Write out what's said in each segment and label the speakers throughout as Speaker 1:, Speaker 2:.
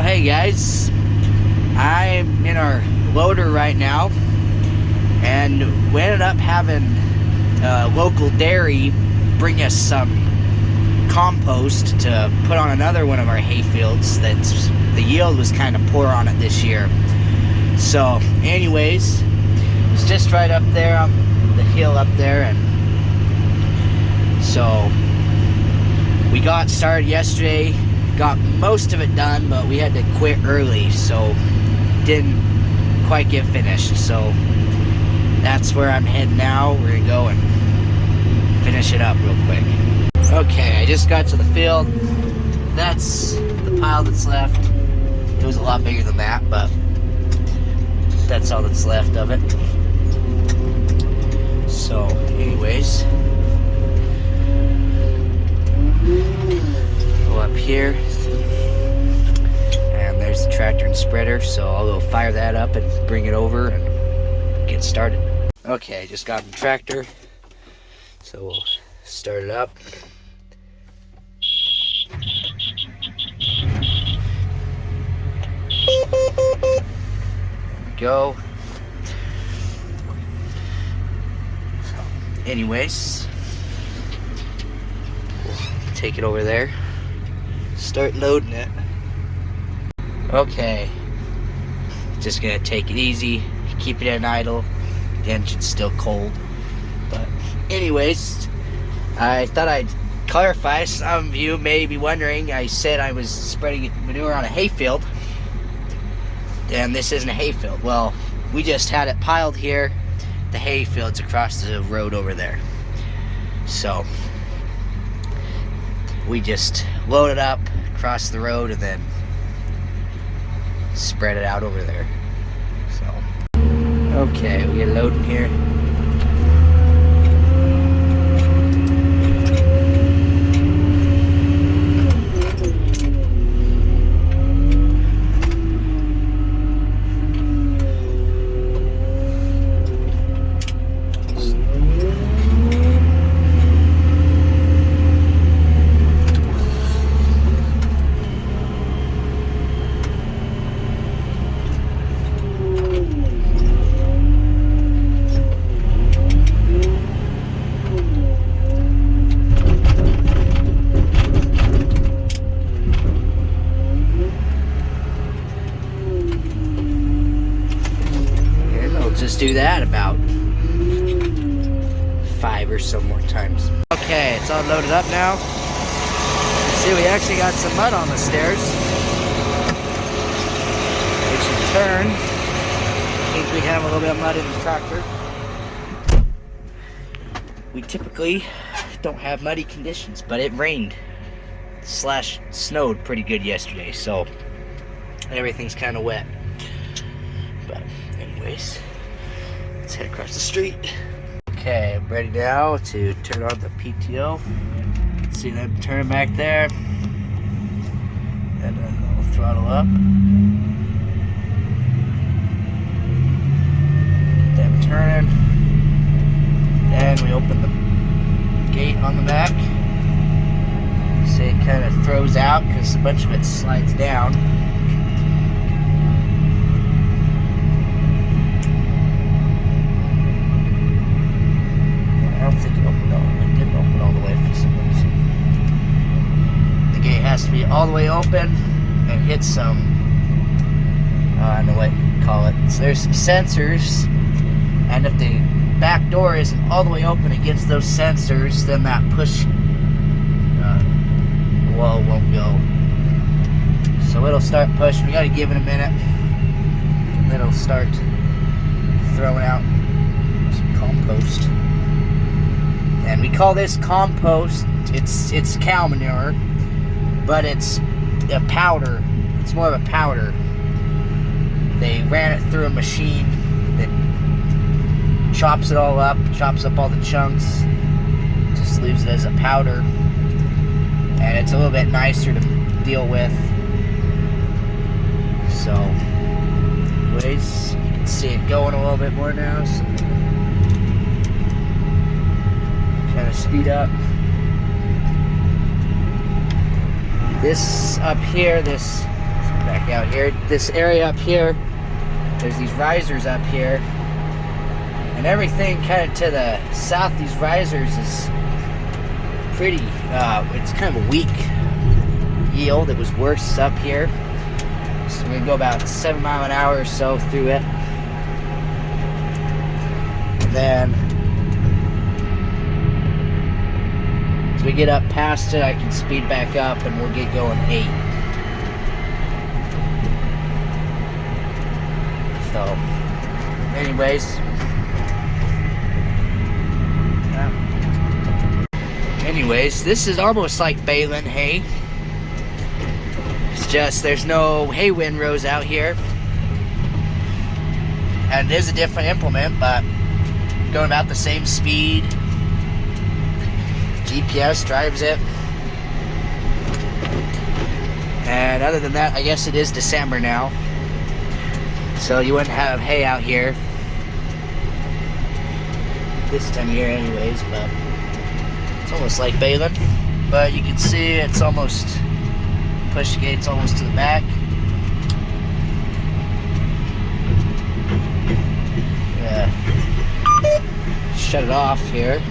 Speaker 1: Hey guys, I'm in our loader right now, and we ended up having a local dairy bring us some compost to put on another one of our hay fields. The yield was kind of poor on it this year. So anyways, it's just right up there on the hill up there, and so we got started yesterday. Got most of it done, but we had to quit early, so didn't quite get finished. So that's where I'm heading now. We're gonna go and finish it up real quick. Okay, I just got to the field. That's the pile that's left. It was a lot bigger than that, but that's all that's left of it. So anyways, go up here, and there's the tractor and spreader, so I'll go fire that up and bring it over and get started. Okay, just got the tractor, so we'll start it up. There we go. So anyways, we'll take it over there, start loading it. Okay, just gonna take it easy, keep it in idle. The engine's still cold, but anyways, I thought I'd clarify. Some of you may be wondering, I said I was spreading manure on a hayfield, and this isn't a hayfield. Well, we just had it piled here. The hayfield's across the road over there. So we just load it up across the road and then spread it out over there. So okay, we get loading here. Just do that about 5 or so more times. Okay, it's all loaded up now. You see, we actually got some mud on the stairs. It should turn. Means we have a little bit of mud in the tractor. We typically don't have muddy conditions, but it rained / snowed pretty good yesterday, so everything's kind of wet. But anyways, let's head across the street. Okay, I'm ready now to turn on the PTO. See them turning back there. And then we'll throttle up. Get them turning. And we open the gate on the back. See, it kind of throws out because a bunch of it slides down. I don't think it opened all the way. It didn't open all the way for some reason. The gate has to be all the way open and hit some, I don't know what you call it. So there's some sensors, and if the back door isn't all the way open against those sensors, then that push wall won't go. So it'll start pushing. We gotta give it a minute, and then it'll start throwing out some compost. And we call this compost. It's cow manure, but it's a powder. It's more of a powder. They ran it through a machine that chops it all up, chops up all the chunks, just leaves it as a powder, and it's a little bit nicer to deal with. So anyways, you can see it going a little bit more now, so kind of speed up. This up here, this back out here. This area up here, there's these risers up here, and everything kind of to the south these risers is pretty, it's kind of a weak yield. It was worse up here. So we're gonna go about 7 miles an hour or so through it. And then as we get up past it, I can speed back up and we'll get going 8. So, anyways, this is almost like baling hay. It's just there's no hay windrows out here. And it is a different implement, but going about the same speed. GPS drives it. And other than that, I guess it is December now. So you wouldn't have hay out here this time of year anyways, but it's almost like baling. But you can see it's almost, push gate's almost to the back. Yeah. Shut it off here.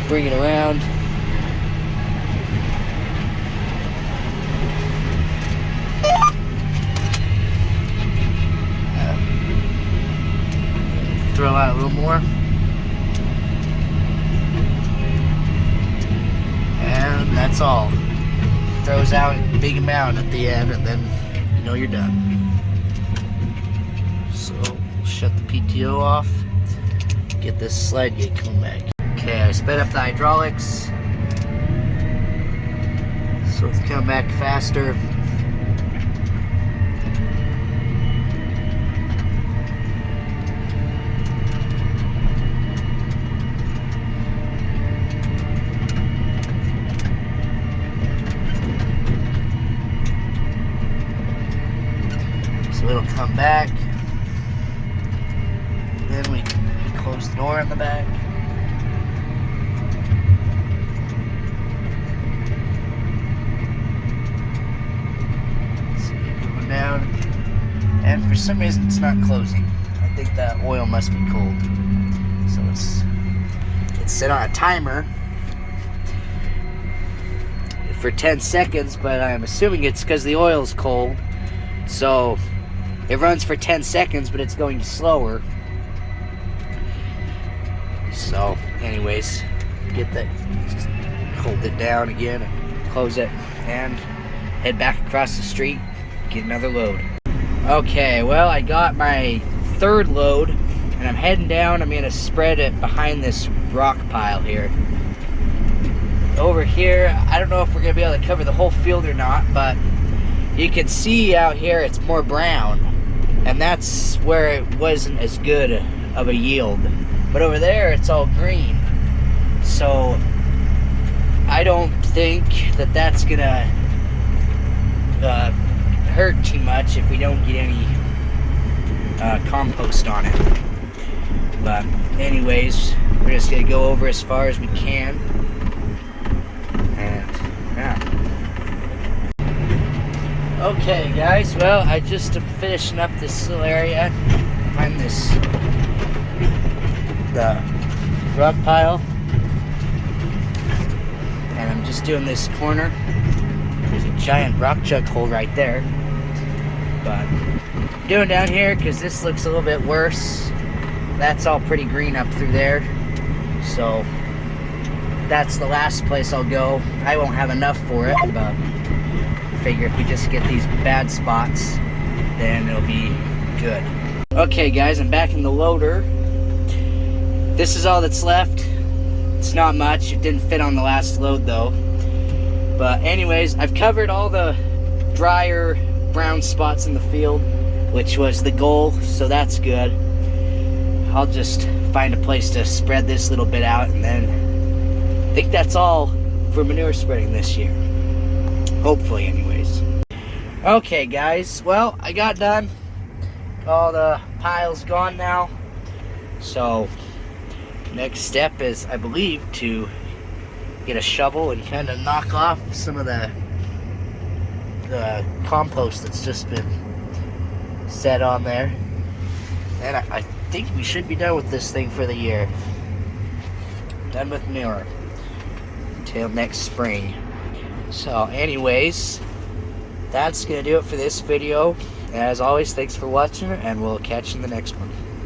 Speaker 1: Bring it around. Throw out a little more. And that's all. Throws out a big amount at the end, and then you know you're done. So we'll shut the PTO off. Get this slide gate coming back. Okay, I sped up the hydraulics. So it's coming back faster. So it'll come back. Then we close the door in the back. See it going down. And for some reason it's not closing. I think that oil must be cold. So it's set on a timer for 10 seconds, but I'm assuming it's because the oil's cold. So it runs for 10 seconds, but it's going slower. So, anyways, get that, just hold it down again and close it, and head back across the street, get another load. Okay, well, I got my 3rd load, and I'm heading down. I'm gonna spread it behind this rock pile here. Over here, I don't know if we're gonna be able to cover the whole field or not, but you can see out here it's more brown, and that's where it wasn't as good of a yield. But over there it's all green, so I don't think that that's gonna hurt too much if we don't get any compost on it. But anyways, we're just gonna go over as far as we can, and yeah. Okay guys, well, I just am finishing up this little area behind the rock pile, and I'm just doing this corner. There's a giant rock chug hole right there, but I'm doing down here because this looks a little bit worse. That's all pretty green up through there, so that's the last place I'll go. I won't have enough for it, but figure if we just get these bad spots, then it'll be good. Okay guys, I'm back in the loader. This is all that's left. It's not much. It didn't fit on the last load though. But anyways, I've covered all the drier brown spots in the field, which was the goal, so that's good. I'll just find a place to spread this little bit out, and then I think that's all for manure spreading this year. Hopefully anyways. Okay guys, well, I got done. All the piles gone now. So next step is, I believe, to get a shovel and kind of knock off some of the the compost that's just been set on there. And I think we should be done with this thing for the year. Done with manure until next spring. So anyways, that's gonna do it for this video. As always, thanks for watching, and we'll catch you in the next one.